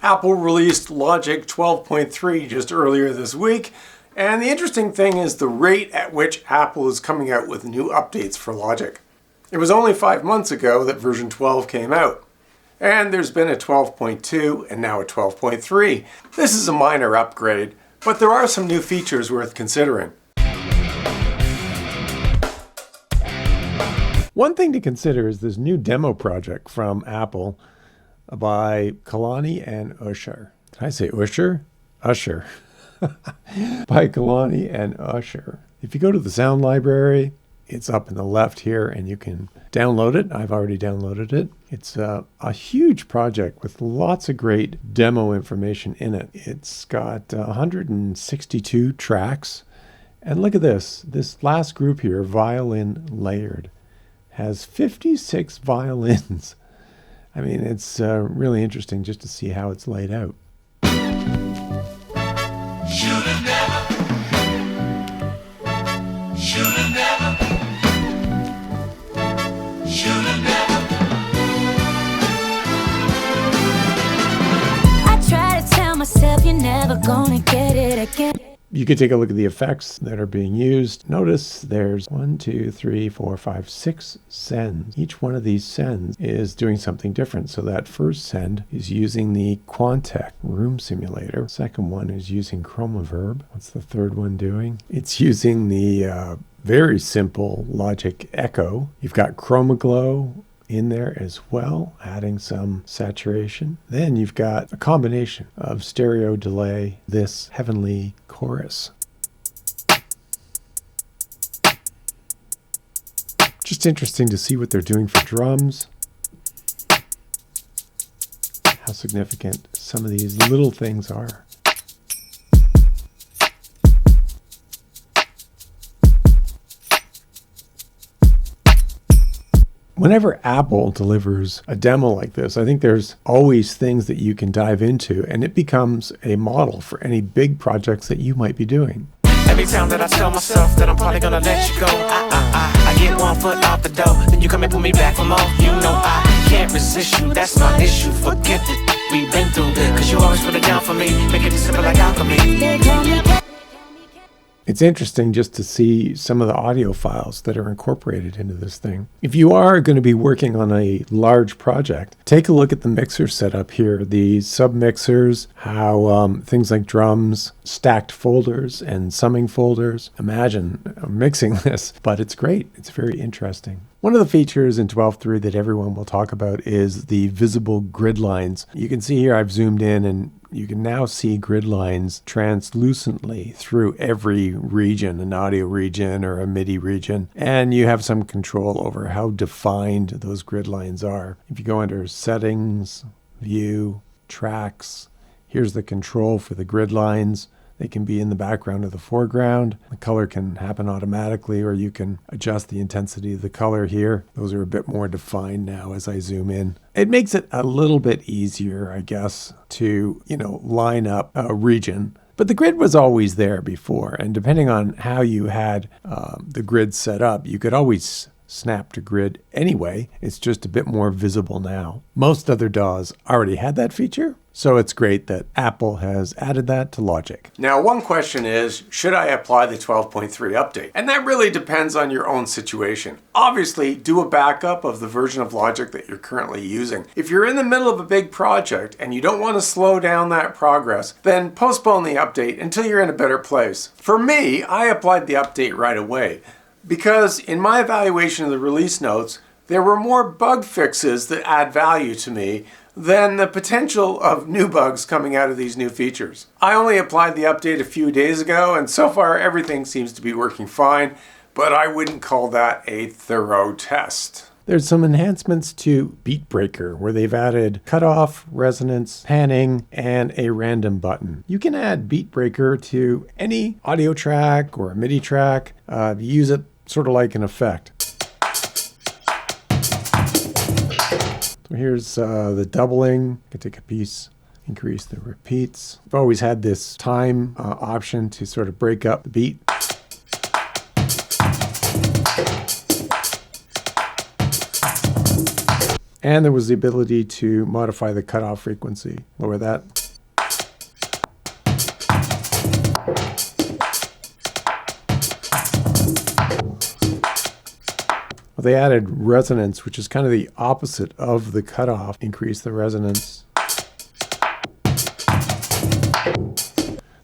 Apple released Logic 12.3 just earlier this week, and the interesting thing is the rate at which Apple is coming out with new updates for Logic. It was only 5 months ago that version 12 came out, and there's been a 12.2 and now a 12.3. This is a minor upgrade, but there are some new features worth considering. One thing to consider is this new demo project from Apple by Kalani and Usher. Did I say Usher? Usher. By Kalani and Usher. If you go to the sound library, it's up in the left here and you can download it. I've already downloaded it. It's a huge project with lots of great demo information in it. It's got 162 tracks. And look at this. This last group here, Violin Layered, has 56 violins. I mean, it's really interesting just to see how it's laid out. Should've never. Should've never. Should've never. I try to tell myself you're never gonna get it again. You could take a look at the effects that are being used. Notice there's 1, 2, 3, 4, 5, 6 sends. Each one of these sends is doing something different. So that first send is using the Quantec room simulator. Second one is using Chromaverb. What's the third one doing? It's using the very simple Logic Echo. You've got ChromaGlow in there as well, adding some saturation. Then you've got a combination of stereo delay, this heavenly chorus. Just interesting to see what they're doing for drums. How significant some of these little things are. Whenever Apple delivers a demo like this, I think there's always things that you can dive into, and it becomes a model for any big projects that you might be doing. Every time that I tell myself that I'm probably gonna let you go, I get 1 foot out the door, then you come and pull me back for more. You know I can't resist you, that's my issue. Forget the we've been through, cause you always put it down for me, make it simple like alchemy. It's interesting just to see some of the audio files that are incorporated into this thing. If you are going to be working on a large project, take a look at the mixer setup here, the sub-mixers, how things like drums, stacked folders, and summing folders. Imagine mixing this, but it's great. It's very interesting. One of the features in 12.3 that everyone will talk about is the visible grid lines. You can see here I've zoomed in and you can now see grid lines translucently through every region, an audio region or a MIDI region, and you have some control over how defined those grid lines are. If you go under Settings, View, Tracks, here's the control for the grid lines. They can be in the background or the foreground. The color can happen automatically, or you can adjust the intensity of the color here. Those are a bit more defined now as I zoom in. It makes it a little bit easier, I guess, to, line up a region. But the grid was always there before, and depending on how you had the grid set up, you could always snap to grid anyway. It's just a bit more visible now. Most other DAWs already had that feature, so it's great that Apple has added that to Logic. Now, one question is, should I apply the 12.3 update? And that really depends on your own situation. Obviously, do a backup of the version of Logic that you're currently using. If you're in the middle of a big project and you don't want to slow down that progress, then postpone the update until you're in a better place. For me, I applied the update right away, because in my evaluation of the release notes, there were more bug fixes that add value to me than the potential of new bugs coming out of these new features. I only applied the update a few days ago, and so far everything seems to be working fine, but I wouldn't call that a thorough test. There's some enhancements to Beat Breaker where they've added cutoff, resonance, panning, and a random button. You can add Beat Breaker to any audio track or a MIDI track. Use it sort of like an effect. So here's the doubling. You can take a piece, increase the repeats. I've always had this time option to sort of break up the beat. And there was the ability to modify the cutoff frequency. Lower that. Well, they added resonance, which is kind of the opposite of the cutoff. Increase the resonance.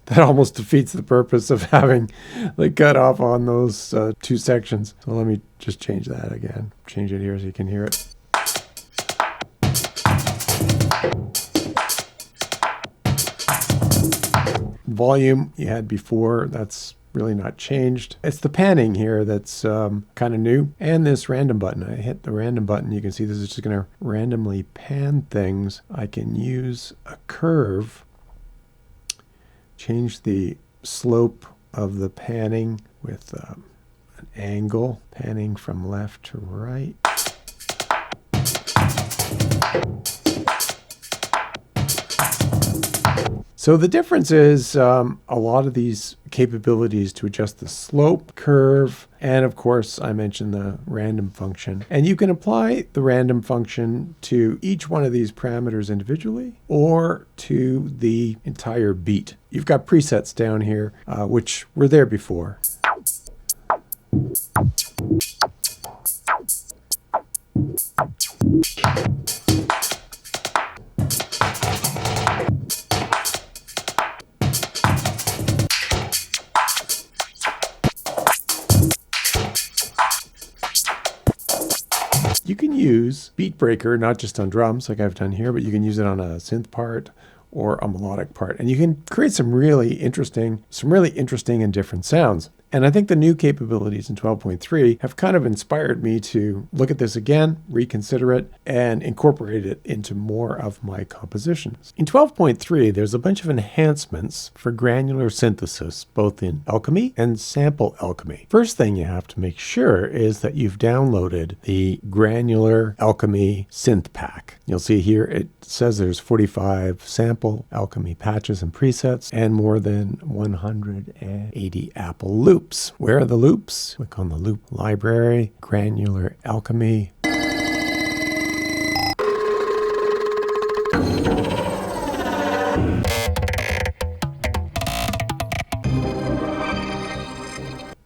That almost defeats the purpose of having the cutoff on those two sections. So let me just change that again. Change it here so you can hear it. Volume you had before, that's really not changed. It's the panning here that's kind of new. And this random button. I hit the random button. You can see this is just going to randomly pan things. I can use a curve. Change the slope of the panning with an angle, panning from left to right. So the difference is a lot of these capabilities to adjust the slope, curve, and of course I mentioned the random function. And you can apply the random function to each one of these parameters individually or to the entire beat. You've got presets down here, which were there before. You can use Beat Breaker, not just on drums like I've done here, but you can use it on a synth part or a melodic part. And you can create some really interesting and different sounds. And I think the new capabilities in 12.3 have kind of inspired me to look at this again, reconsider it, and incorporate it into more of my compositions. In 12.3, there's a bunch of enhancements for granular synthesis, both in Alchemy and Sample Alchemy. First thing you have to make sure is that you've downloaded the Granular Alchemy synth pack. You'll see here it says there's 45 Sample Alchemy patches and presets and more than 180 Apple loops. Where are the loops? Click on the loop library, Granular Alchemy.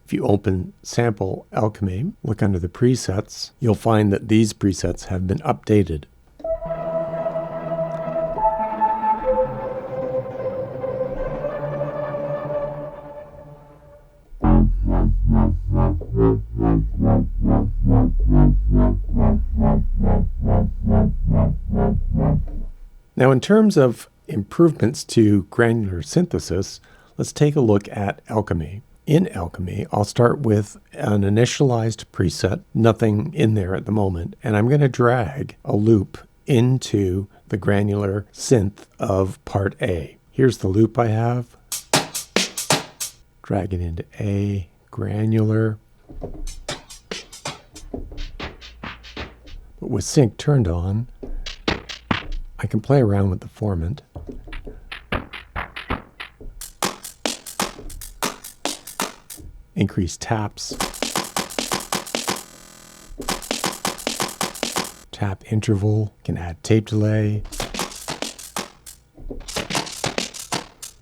If you open Sample Alchemy, look under the presets, you'll find that these presets have been updated. Now, in terms of improvements to granular synthesis, let's take a look at Alchemy. In Alchemy, I'll start with an initialized preset, nothing in there at the moment, and I'm going to drag a loop into the granular synth of part A. Here's the loop I have. Drag it into A, granular. But with sync turned on, I can play around with the formant. Increase taps. Tap interval, can add tape delay.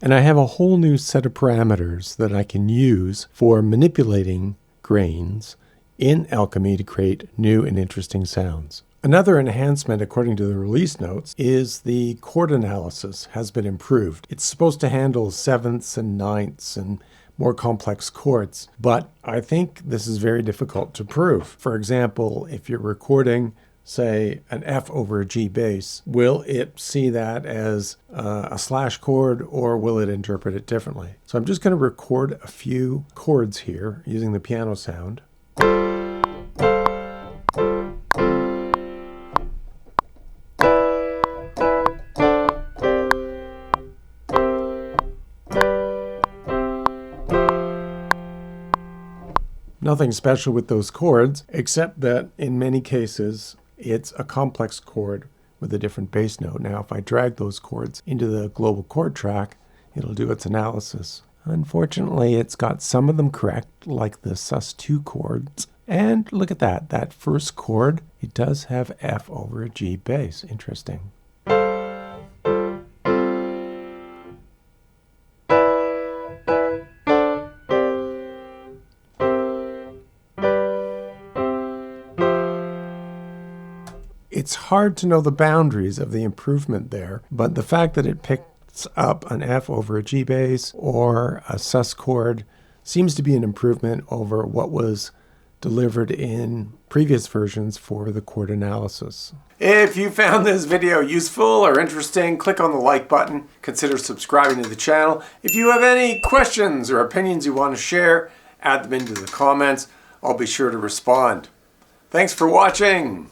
And I have a whole new set of parameters that I can use for manipulating grains in Alchemy to create new and interesting sounds. Another enhancement, according to the release notes, is the chord analysis has been improved. It's supposed to handle sevenths and ninths and more complex chords, but I think this is very difficult to prove. For example, if you're recording, say, an F over a G bass, will it see that as a slash chord or will it interpret it differently? So I'm just going to record a few chords here using the piano sound. Nothing special with those chords, except that in many cases, it's a complex chord with a different bass note. Now, if I drag those chords into the global chord track, it'll do its analysis. Unfortunately, it's got some of them correct, like the sus2 chords, And look at that. That first chord, it does have F over a G bass. Interesting. It's hard to know the boundaries of the improvement there, but the fact that it picks up an F over a G bass or a sus chord seems to be an improvement over what was delivered in previous versions for the chord analysis. If you found this video useful or interesting, click on the like button. Consider subscribing to the channel. If you have any questions or opinions you want to share, add them into the comments. I'll be sure to respond. Thanks for watching.